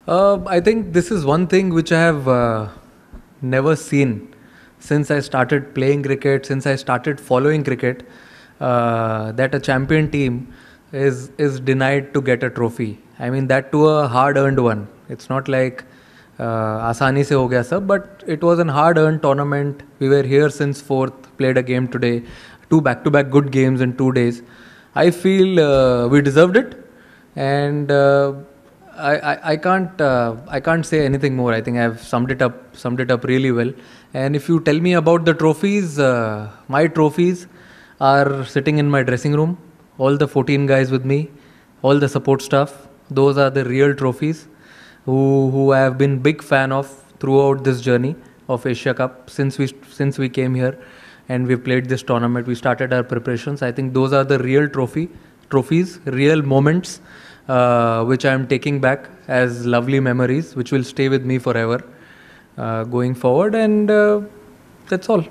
I think this is one thing which I have never seen since I started playing cricket, since I started following cricket, that a champion team is denied to get a trophy. I mean that to a hard-earned one. It's not like आसानी से हो गया सब, but it was an hard-earned tournament. We were here since fourth, played a game today, two back-to-back good games in 2 days. I feel we deserved it, and I can't say anything more. I think I've summed it up really well. And if you tell me about the trophies, my trophies are sitting in my dressing room. All the 14 guys with me, all the support staff. Those are the real trophies who I have been big fan of throughout this journey of Asia Cup since we came here and we played this tournament. We started our preparations. I think those are the real trophies, real moments, which I am taking back as lovely memories, which will stay with me forever going forward. And that's all.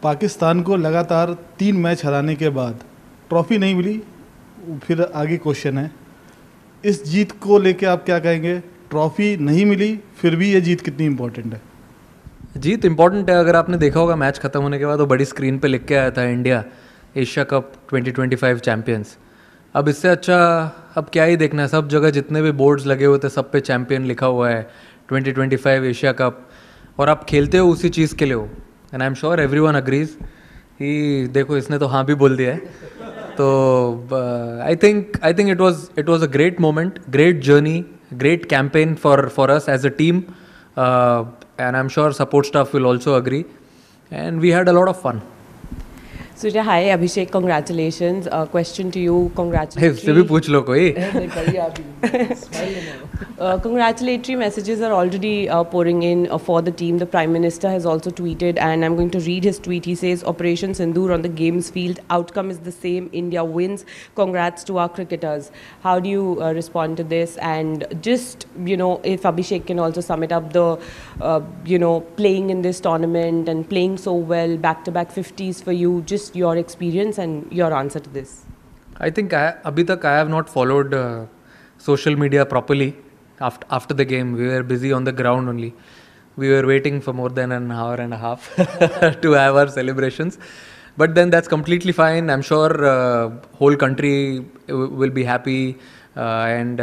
Pakistan को लगातार 3 match हराने के बाद trophy नहीं मिली, फिर आगे question है, इस जीत को लेके आप क्या कहेंगे? ट्रॉफी नहीं मिली, फिर भी ये जीत कितनी इम्पोर्टेंट है? जीत इम्पोर्टेंट है. अगर आपने देखा होगा मैच खत्म होने के बाद वो बड़ी स्क्रीन पे लिख के आया था इंडिया एशिया कप 2025 चैम्पियंस. अब इससे अच्छा अब क्या ही देखना है. सब जगह जितने भी बोर्ड्स लगे हुए थे सब पे चैम्पियन लिखा हुआ है 2025 एशिया कप, और आप खेलते हो उसी चीज़ के लिए हो. And I am sure everyone agrees कि देखो इसने तो हाँ भी बोल दिया है. तो I think it was a great moment, great journey, great campaign for us as a team, and I'm sure support staff will also agree, and we had a lot of fun. Surya, hi, Abhishek, congratulations. Question to you, इससे भी पूछ लो कोई. Congratulatory messages are already pouring in for the team. The Prime Minister has also tweeted, and I'm going to read his tweet. He says, Operation Sindoor on the games field, outcome is the same, India wins. Congrats to our cricketers. How do you respond to this? And just, if Abhishek can also sum it up, the, playing in this tournament and playing so well, back-to-back 50s for you, just your experience and your answer to this. I think abhi tak I have not followed social media properly. After the game, we were busy on the ground only. We were waiting for more than an hour and a half to have our celebrations. But then that's completely fine. I'm sure whole country will be happy and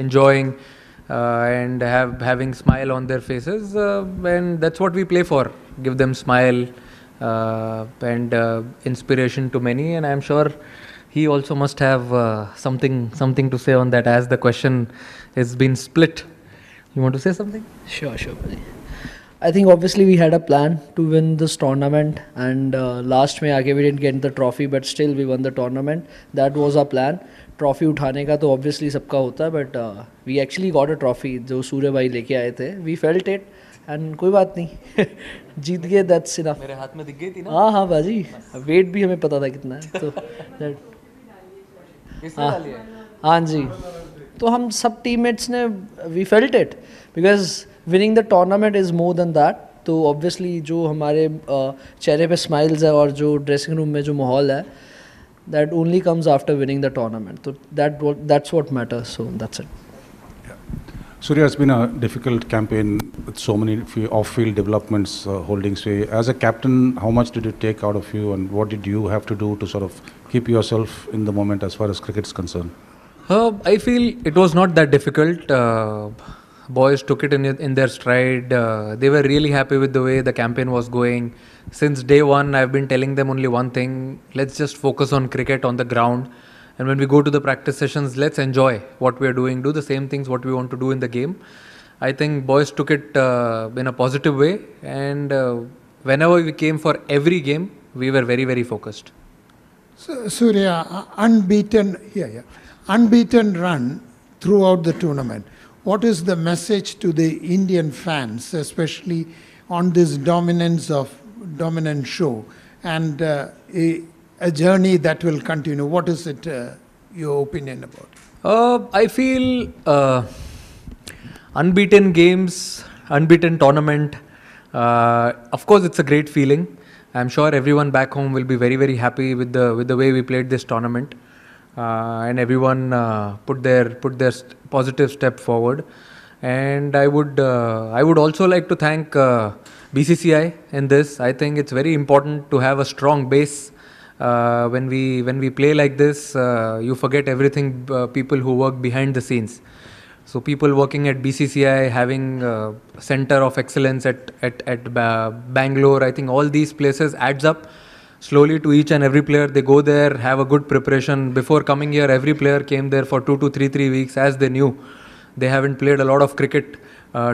enjoying and having smile on their faces. And that's what we play for. Give them smile and inspiration to many. And I'm sure he also must have something to say on that, as the question has been split. You want to say something? Sure. I think obviously we had a plan to win this tournament, and last में आके we didn't get the trophy, but still we won the tournament. That was our plan. Trophy उठाने का तो obviously सबका होता है, but we actually got a trophy जो सूर्य भाई लेके आए थे. We felt it, and कोई बात नहीं, जीत गए. That's enough. मेरे हाथ में दिख गई थी ना. हाँ बाजी, weight भी हमें पता था कितना है, तो हाँ जी. तो हम सब टीममेट्स ने we felt it because winning the tournament is more than that. तो obviously जो हमारे चेहरे पे smiles है और जो dressing room में जो माहौल है, that only comes after winning the tournament. So that's what matters. So that's it. Surya, it's been a difficult campaign with so many off-field developments holding sway. As a captain, how much did it take out of you, and what did you have to do to sort of keep yourself in the moment as far as cricket is concerned? I feel it was not that difficult. Boys took it in their stride. They were really happy with the way the campaign was going. Since day one, I've been telling them only one thing: let's just focus on cricket on the ground. And when we go to the practice sessions, let's enjoy what we are doing, do the same things what we want to do in the game. I think boys took it in a positive way, and whenever we came for every game, we were very, very focused. So, Surya, unbeaten run throughout the tournament. What is the message to the Indian fans, especially on this dominant show, and a journey that will continue? What is it, your opinion about? I feel unbeaten games, unbeaten tournament. Of course, it's a great feeling. I'm sure everyone back home will be very, very happy with the way we played this tournament. and everyone put their positive step forward. And I would also like to thank BCCI in this. I think it's very important to have a strong base. When we play like this, you forget everything. People who work behind the scenes. So people working at BCCI, having a center of excellence at Bangalore, I think all these places adds up slowly to each and every player. They go there, have a good preparation. Before coming here, every player came there for 2 to 3 weeks, as they knew they haven't played a lot of cricket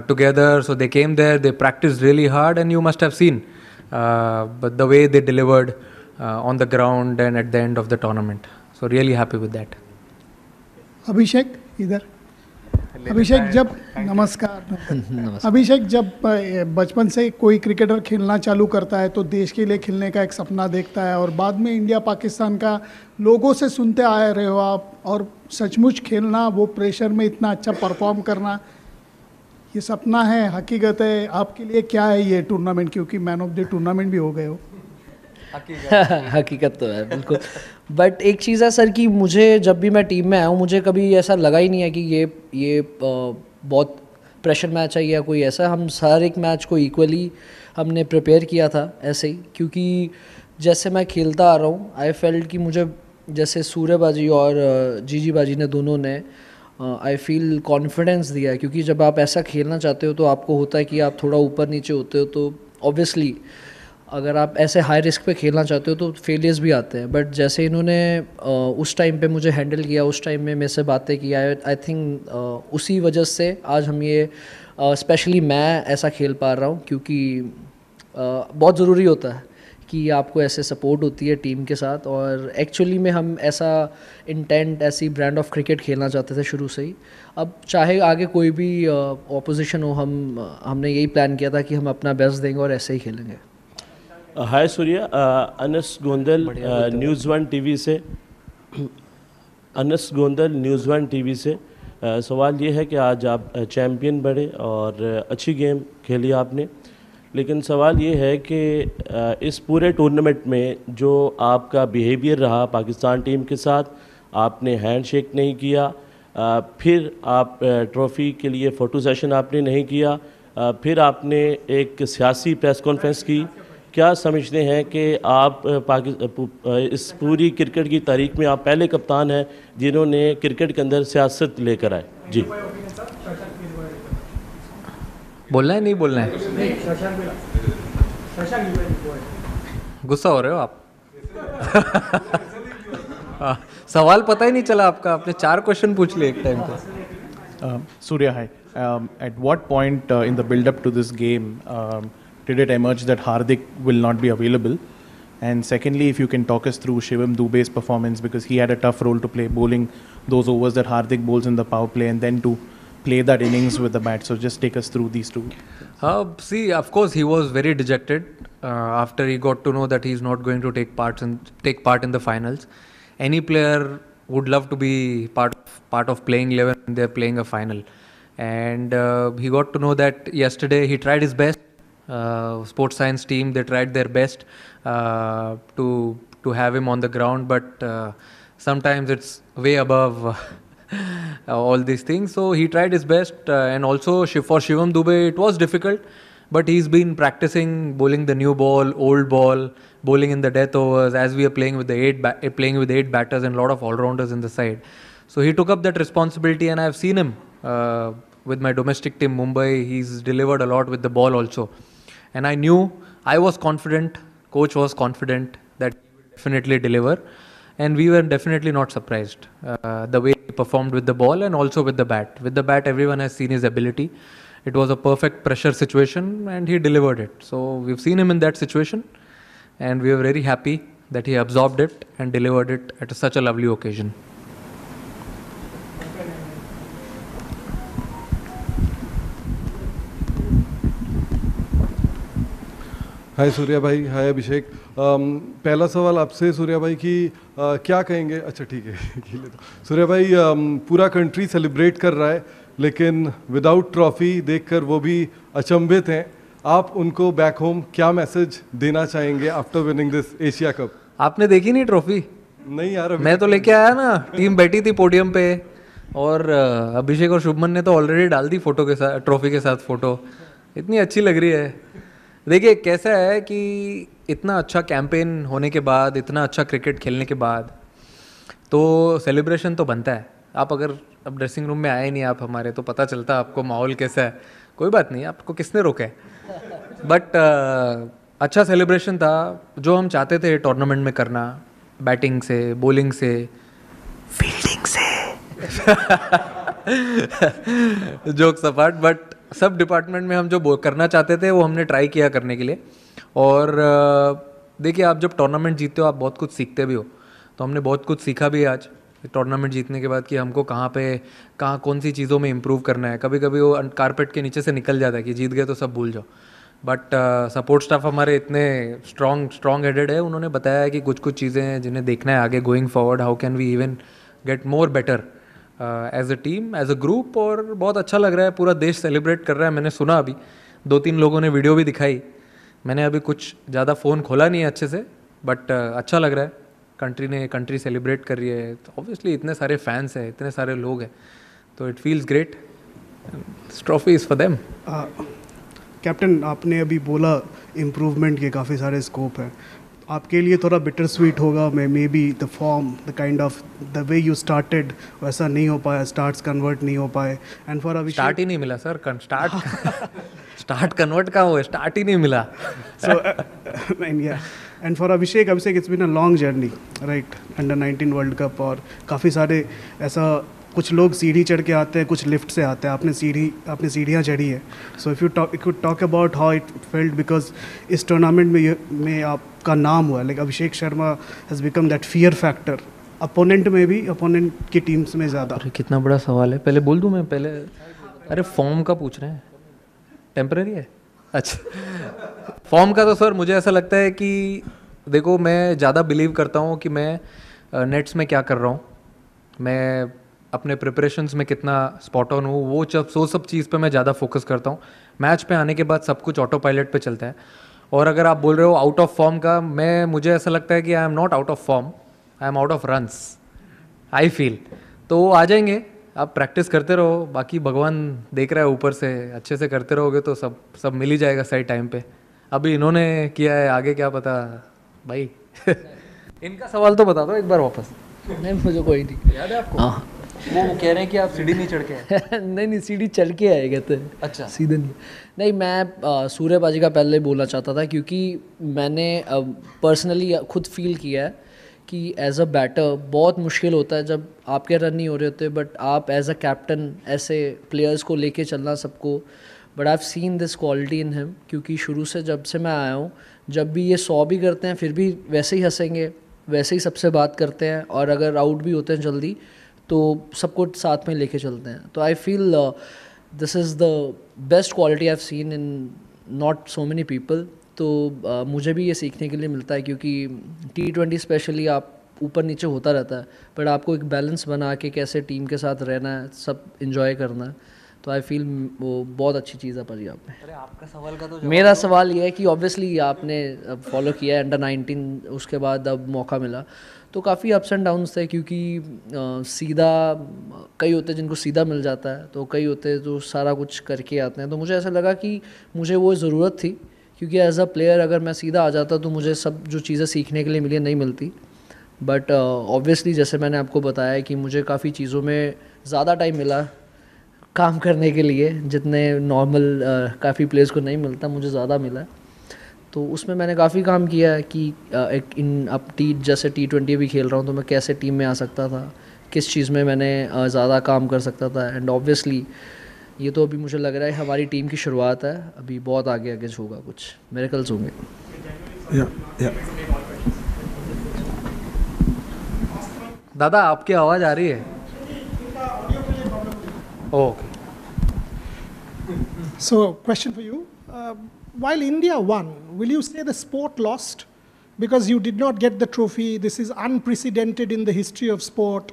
together. So they came there, they practiced really hard, and you must have seen but the way they delivered on the ground and at the end of the tournament. So really happy with that. अभिषेक इधर अभिषेक जब नमस्कार अभिषेक जब बचपन से कोई cricketer खेलना चालू करता है तो देश के लिए खेलने का एक सपना देखता है और बाद में इंडिया पाकिस्तान का लोगों से सुनते आ रहे हो आप और सचमुच खेलना वो प्रेशर में इतना अच्छा परफॉर्म करना ये सपना है हकीकत है आपके लिए क्या है ये टूर्नामेंट क्योंकि मैन ऑफ द टूर्नामेंट भी हो गए हो हकीकत तो है बिल्कुल बट एक चीज़ है सर कि मुझे जब भी मैं टीम में आया हूँ मुझे कभी ऐसा लगा ही नहीं है कि ये बहुत प्रेशर मैच है या कोई ऐसा हम हर एक मैच को इक्वली हमने प्रिपेयर किया था ऐसे ही क्योंकि जैसे मैं खेलता आ रहा हूँ आई फेल्ट कि मुझे जैसे सूर्यबाजी और जीजी बाजी ने दोनों ने आई फील कॉन्फिडेंस दिया है क्योंकि जब आप ऐसा खेलना चाहते हो तो आपको होता है कि आप थोड़ा ऊपर नीचे होते हो तो ऑब्वियसली अगर आप ऐसे हाई रिस्क पे खेलना चाहते हो तो फेलियर्स भी आते हैं बट जैसे इन्होंने उस टाइम पे मुझे हैंडल किया उस टाइम में मेरे से बातें की आई थिंक उसी वजह से आज हम ये स्पेशली मैं ऐसा खेल पा रहा हूँ क्योंकि बहुत ज़रूरी होता है कि आपको ऐसे सपोर्ट होती है टीम के साथ और एक्चुअली में हम ऐसा इंटेंट ऐसी ब्रांड ऑफ क्रिकेट खेलना चाहते थे शुरू से ही अब चाहे आगे कोई भी ऑपोजिशन हो हमने यही प्लान किया था कि हम अपना बेस्ट देंगे और ऐसे ही खेलेंगे hi Surya Anas Gondal news one TV से Anas Gondal news one TV से सवाल ये है कि आज आप चैम्पियन बने और अच्छी गेम खेली आपने लेकिन सवाल ये है कि इस पूरे टूर्नामेंट में जो आपका बिहेवियर रहा पाकिस्तान टीम के साथ आपने हैंडशेक नहीं किया फिर आप ट्रॉफ़ी के लिए फ़ोटो सेशन आपने नहीं किया फिर आपने एक सियासी प्रेस कॉन्फ्रेंस की क्या समझते हैं कि आप इस पूरी क्रिकेट की तारीख में आप पहले कप्तान हैं जिन्होंने क्रिकेट के अंदर सियासत लेकर आए जी बोलना है नहीं बोलना है गुस्सा हो रहे हो आप सवाल पता ही नहीं चला आपका आपने 4 क्वेश्चन पूछ लिए एक टाइम पे Surya, hi. At what point in the build-up to this game did it emerge that Hardik will not be available? And secondly, if you can talk us through Shivam Dube's performance because he had a tough role to play bowling those overs that Hardik bowls in the power play and then to play that innings with the bat. So just take us through these two. See, of course, he was very dejected after he got to know that he's not going to take part in the finals. Any player would love to be part of playing 11 when they're playing a final. And he got to know that yesterday. He tried his best. Sports science team, they tried their best to have him on the ground, but sometimes it's way above all these things. So he tried his best, and also for Shivam Dube it was difficult, but he's been practicing bowling the new ball, old ball, bowling in the death overs as we are playing with the 8 batters and a lot of all-rounders in the side. So he took up that responsibility, and I've seen him with my domestic team Mumbai. He's delivered a lot with the ball also. And I knew, I was confident, coach was confident that he will definitely deliver. And we were definitely not surprised the way he performed with the ball and also with the bat. With the bat, everyone has seen his ability. It was a perfect pressure situation and he delivered it. So we've seen him in that situation and we were very happy that he absorbed it and delivered it at such a lovely occasion. हाय सूर्या भाई, हाय अभिषेक। पहला सवाल आपसे सूर्या भाई कि क्या कहेंगे, अच्छा ठीक है सूर्या भाई, पूरा कंट्री सेलिब्रेट कर रहा है लेकिन विदाउट ट्रॉफी देखकर वो भी अचंभित हैं। आप उनको बैक होम क्या मैसेज देना चाहेंगे after winning this Asia cup? आपने देखी नहीं ट्रॉफी? नहीं यार, मैं तो लेके आया ना, टीम बैठी थी पोडियम पे और अभिषेक और शुभमन ने तो ऑलरेडी डाल दी फोटो के साथ, ट्रॉफी के साथ फोटो। इतनी अच्छी लग रही है। देखिए कैसा है कि इतना अच्छा कैंपेन होने के बाद, इतना अच्छा क्रिकेट खेलने के बाद तो सेलिब्रेशन तो बनता है। आप अगर अब ड्रेसिंग रूम में आए नहीं आप हमारे, तो पता चलता आपको माहौल कैसा है। कोई बात नहीं, आपको किसने रोका है, बट अच्छा सेलिब्रेशन था जो हम चाहते थे टूर्नामेंट में करना, बैटिंग से, बॉलिंग से, फील्डिंग से जोक्स अपार्ट, बट सब डिपार्टमेंट में हम जो करना चाहते थे वो हमने ट्राई किया करने के लिए। और देखिए आप जब टूर्नामेंट जीतते हो आप बहुत कुछ सीखते भी हो, तो हमने बहुत कुछ सीखा भी आज टूर्नामेंट जीतने के बाद कि हमको कहाँ कौन सी चीज़ों में इम्प्रूव करना है। कभी कभी वो कारपेट के नीचे से निकल जाता है कि जीत गए तो सब भूल जाओ, बट सपोर्ट स्टाफ हमारे इतने स्ट्रॉन्ग हेडेड है, उन्होंने बताया है कि कुछ कुछ चीज़ें हैं जिन्हें देखना है आगे going forward, how can we even get more better as a team, as a group. और बहुत अच्छा लग रहा है, पूरा देश सेलिब्रेट कर रहा है। मैंने सुना अभी 2-3 लोगों ने वीडियो भी दिखाई, मैंने अभी कुछ ज़्यादा फ़ोन खोला नहीं है अच्छे से, बट अच्छा लग रहा है। कंट्री सेलिब्रेट कर रही है, तो ऑब्वियसली इतने सारे फैंस हैं, इतने सारे लोग हैं, तो it feels great. Trophy is for them. Captain, आपने अभी बोला इम्प्रूवमेंट के काफ़ी सारे स्कोप हैं, आपके लिए थोड़ा बिटर स्वीट होगा may be the form, the kind of the way you started वैसा नहीं हो पाया, स्टार्ट्स कन्वर्ट नहीं हो पाए, एंड फॉर अभिषेक स्टार्ट ही नहीं मिला सर, स्टार्ट कन्वर्ट का हुआ, स्टार्ट ही नहीं मिला। So and for Abhishek it's been a long journey, right, under 19 world cup, और काफ़ी सारे ऐसा कुछ लोग सीढ़ी चढ़ के आते हैं, कुछ लिफ्ट से आते हैं, आपने सीढ़ियाँ चढ़ी है। So if you talk about how it felt, because इस टूर्नामेंट में आपका नाम हुआ, like Abhishek Sharma has become that fear factor, opponent में भी, अपोनेंट की टीम्स में ज़्यादा। अरे कितना बड़ा सवाल है, पहले बोल दूँ मैं पहले? अरे फॉर्म का पूछ रहे हैं, टेम्पररी है? अच्छा फॉर्म का तो सर मुझे ऐसा लगता है कि देखो मैं ज़्यादा बिलीव करता हूँ कि मैं नेट्स में क्या कर रहा हूँ, मैं अपने प्रिपरेशंस में कितना स्पॉट ऑन हूँ, वो सब चीज़ पे मैं ज़्यादा फोकस करता हूँ। मैच पे आने के बाद सब कुछ ऑटो पायलट पे चलता है। और अगर आप बोल रहे हो आउट ऑफ फॉर्म का, मुझे ऐसा लगता है कि I am not out of form, I am out of runs, I feel. तो आ जाएंगे, आप प्रैक्टिस करते रहो, बाकी भगवान देख रहा है ऊपर से, अच्छे से करते रहोगे तो सब मिल ही जाएगा सही टाइम पे। अभी इन्होंने किया है, आगे क्या पता भाई। इनका सवाल तो बता दो एक बार वापस। नहीं मुझे कोई नहीं याद है आपको? हाँ वो कह रहे हैं कि आप सीढ़ी नहीं चढ़ के आए। नहीं सीढ़ी चढ़ के आए कहते हैं। अच्छा सीधे नहीं मैं सूर्यबाजी का पहले बोलना चाहता था, क्योंकि मैंने पर्सनली खुद फील किया है कि एज अ बैटर बहुत मुश्किल होता है जब आपके रन नहीं हो रहे होते, बट आप एज अ कैप्टन ऐसे प्लेयर्स को लेके चलना सबको। But I have seen this quality in him, क्योंकि शुरू से जब से मैं आया हूँ, जब भी ये 100 भी करते हैं फिर भी वैसे ही हंसेंगे, वैसे ही सबसे बात करते हैं, और अगर आउट भी होते हैं जल्दी तो सबको साथ में लेके चलते हैं। तो I feel this is the best quality I have seen in not so many people. तो मुझे भी ये सीखने के लिए मिलता है, क्योंकि T20 स्पेशली आप ऊपर नीचे होता रहता है, बट आपको एक बैलेंस बना के कैसे टीम के साथ रहना है, सब इंजॉय करना है। तो आई फील वो बहुत अच्छी चीज़ है परी आप में। अरे आपका सवाल का तो मेरा सवाल ये है कि ऑब्वियसली आपने फॉलो किया है अंडर 19, उसके बाद अब मौका मिला, तो काफ़ी अप्स एंड डाउन्स थे, क्योंकि सीधा कई होते हैं जिनको सीधा मिल जाता है, तो कई होते हैं जो सारा कुछ करके आते हैं। तो मुझे ऐसा लगा कि मुझे वो ज़रूरत थी, क्योंकि एज अ प्लेयर अगर मैं सीधा आ जाता तो मुझे सब जो चीज़ें सीखने के लिए मिली नहीं मिलती। बट ऑब्वियसली जैसे मैंने आपको बताया कि मुझे काफ़ी चीज़ों में ज़्यादा टाइम मिला काम करने के लिए, जितने नॉर्मल काफ़ी प्लेयर्स को नहीं मिलता, मुझे ज़्यादा मिला। तो उसमें मैंने काफ़ी काम किया है कि एक अब जैसे T20 भी खेल रहा हूँ तो मैं कैसे टीम में आ सकता था, किस चीज़ में मैंने ज़्यादा काम कर सकता था। एंड ऑब्वियसली ये तो अभी मुझे लग रहा है हमारी टीम की शुरुआत है, अभी बहुत आगे आगे होगा, कुछ मिरेकल्स होंगे। दादा आपकी आवाज़ आ रही है? Okay. So, question for you. While India won, will you say the sport lost? Because you did not get the trophy. This is unprecedented in the history of sport.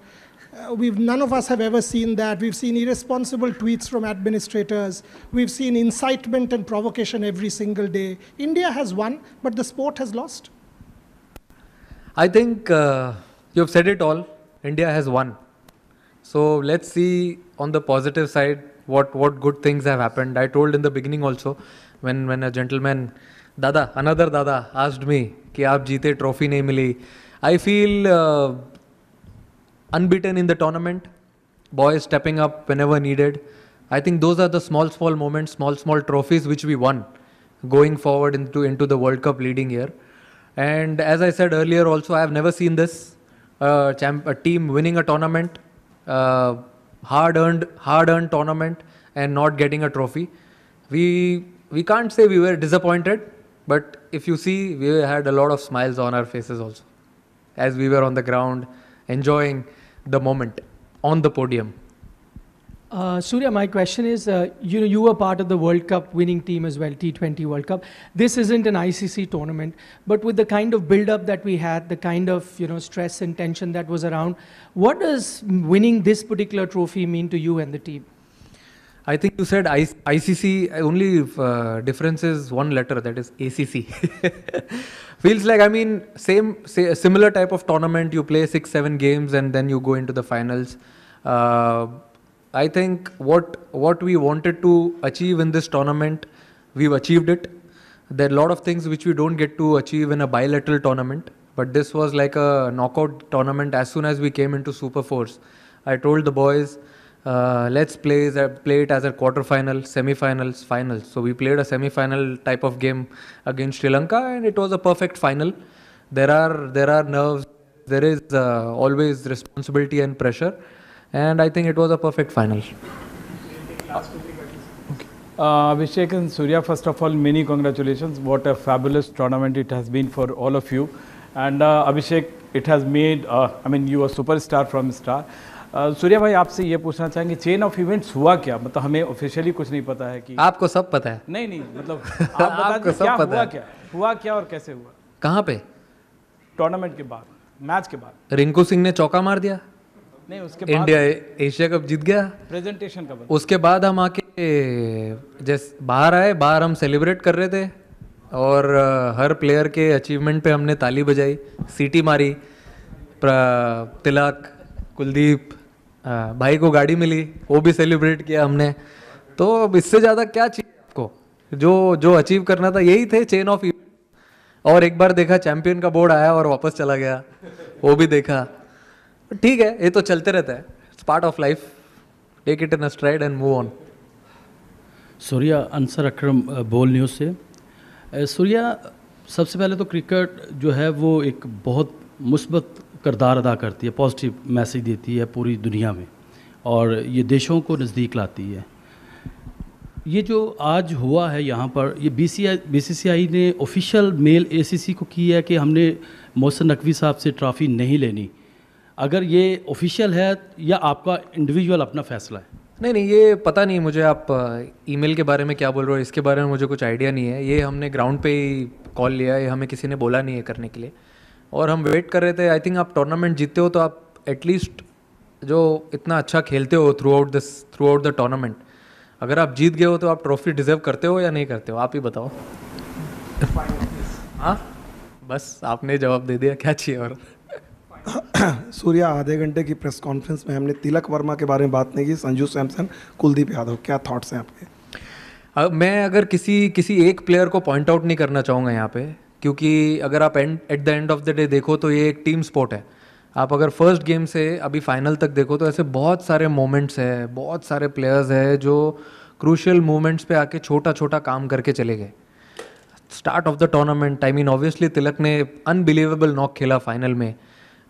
None of us have ever seen that. We've seen irresponsible tweets from administrators. We've seen incitement and provocation every single day. India has won, but the sport has lost. I think You've said it all. India has won. So let's see on the positive side what good things have happened. I told in the beginning also when a gentleman, another Dada asked me कि आप जीते trophy नहीं मिली. I feel unbeaten in the tournament. Boys stepping up whenever needed. I think those are the small moments, small trophies which we won going forward into the World Cup leading year. And as I said earlier also, I have never seen this. A team winning a tournament, hard-earned tournament and not getting a trophy. We can't say we were disappointed, but if you see, we had a lot of smiles on our faces also as we were on the ground enjoying the moment on the podium. Surya, my question is, you were part of the World Cup winning team as well, T20 World Cup. This isn't an ICC tournament, but with the kind of build-up that we had, the kind of stress and tension that was around, what does winning this particular trophy mean to you and the team? I think you said ICC, only difference is one letter, that is ACC. Feels like, similar type of tournament, you play 6-7 games and then you go into the finals. I think what we wanted to achieve in this tournament, we've achieved it. There are a lot of things which we don't get to achieve in a bilateral tournament, but this was like a knockout tournament. As soon as we came into Super Fours, I told the boys, let's play it as a quarter-final, semi-finals, finals. So we played a semi-final type of game against Sri Lanka and it was a perfect final. There are nerves, there is always responsibility and pressure. And I think it was a perfect final. Abhishek and Surya, first of all, many congratulations. What a fabulous tournament it has been for all of you. And Abhishek, it has made, you are superstar from star. Surya भाई आपसे ये पूछना चाहेंगे chain of events हुआ क्या, मतलब हमें officially कुछ नहीं पता है कि आपको सब पता है? नहीं मतलब आप बता दीजिए हुआ क्या और कैसे हुआ? कहाँ पे? टूर्नामेंट के बाद, मैच के बाद रिंकू सिंह ने चौका मार दिया, नहीं उसके बाद इंडिया एशिया कप जीत गया, प्रेजेंटेशन का उसके बाद हम आके जैसे बाहर हम सेलिब्रेट कर रहे थे और हर प्लेयर के अचीवमेंट पे हमने ताली बजाई, सीटी मारी, तिलक, कुलदीप, भाई को गाड़ी मिली, वो भी सेलिब्रेट किया हमने. तो अब इससे ज़्यादा क्या चाहिए आपको? जो अचीव करना था यही थे चेन ऑफ इवेंट. और एक बार देखा चैंपियन का बोर्ड आया और वापस चला गया, वो भी देखा. ठीक है, ये तो चलते रहता है, it's part of life. Take it in a stride and move on. Surya, Ansar Akram, Bol news से. सूर्या, सबसे पहले तो क्रिकेट जो है वो एक बहुत मुस्बत किरदार अदा करती है, पॉजिटिव मैसेज देती है पूरी दुनिया में और ये देशों को नज़दीक लाती है. ये जो आज हुआ है यहाँ पर, ये BCCI ने ऑफिशियल मेल ACC को की है कि हमने मोहसिन नकवी साहब से ट्रॉफ़ी नहीं लेनी. अगर ये ऑफिशियल है या आपका इंडिविजुअल अपना फैसला है? नहीं, ये पता नहीं मुझे. आप ईमेल के बारे में क्या बोल रहे हो, इसके बारे में मुझे कुछ आइडिया नहीं है. ये हमने ग्राउंड पे ही कॉल लिया है, हमें किसी ने बोला नहीं है करने के लिए और हम वेट कर रहे थे. आई थिंक आप टूर्नामेंट जीतते हो तो आप एटलीस्ट जो इतना अच्छा खेलते हो थ्रू आउट द टूर्नामेंट, अगर आप जीत गए हो तो आप ट्रॉफी डिजर्व करते हो या नहीं करते हो, आप ही बताओ. हाँ, बस आपने जवाब दे दिया, क्या चाहिए और. सूर्या, आधे घंटे की प्रेस कॉन्फ्रेंस में हमने तिलक वर्मा के बारे में बात नहीं की, संजू सैमसन, कुलदीप यादव, क्या थॉट्स हैं आपके? मैं अगर किसी एक प्लेयर को पॉइंट आउट नहीं करना चाहूँगा यहाँ पे, क्योंकि अगर आप at the end of the day देखो तो ये एक टीम स्पोर्ट है. आप अगर फर्स्ट गेम से अभी फाइनल तक देखो तो ऐसे बहुत सारे मोमेंट्स हैं, बहुत सारे प्लेयर्स हैं जो क्रूशियल मोमेंट्स पे आके छोटा काम करके चले गए. Start of the tournament, obviously Tilak ने अनबिलीवेबल नॉक खेला फाइनल में.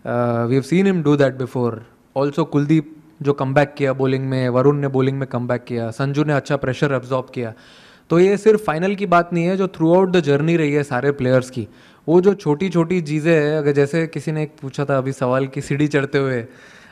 We have seen him do that before. Also Kuldeep जो कमबैक किया बॉलिंग में, वरुण ने बॉलिंग में कमबैक किया, संजू ने अच्छा प्रेशर एब्जॉर्ब किया. तो ये सिर्फ फाइनल की बात नहीं है, जो थ्रू आउट द जर्नी रही है सारे प्लेयर्स की, वो जो छोटी चीज़ें हैं. अगर जैसे किसी ने एक पूछा था अभी सवाल कि सीढ़ी चढ़ते हुए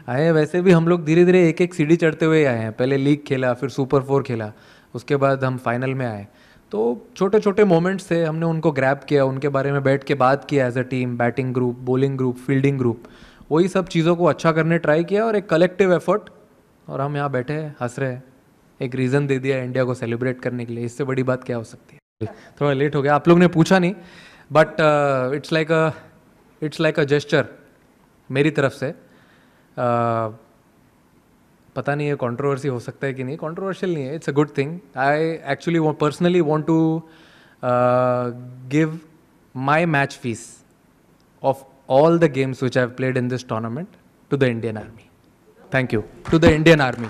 आए, वैसे भी हम लोग धीरे धीरे एक सीढ़ी चढ़ते हुए आए हैं. पहले लीग खेला, फिर सुपर 4 खेला, उसके बाद हम फाइनल में आए. तो छोटे मोमेंट्स थे, हमने उनको ग्रैब किया, उनके बारे में बैठ के बात किया as a team, batting group, bowling group, fielding group, वही सब चीज़ों को अच्छा करने ट्राई किया और एक कलेक्टिव एफर्ट. और हम यहाँ बैठे हैं, हंस रहे हैं, एक रीज़न दे दिया इंडिया को सेलिब्रेट करने के लिए. इससे बड़ी बात क्या हो सकती है. थोड़ा लेट हो गया, आप लोग ने पूछा नहीं, but it's like a gesture मेरी तरफ से पता नहीं है कंट्रोवर्सी हो सकता है कि नहीं, कंट्रोवर्शियल नहीं है, it's a good thing. I actually personally want to give my match fees of all the games which I have played in this tournament to the Indian Army. Thank you. To the Indian Army.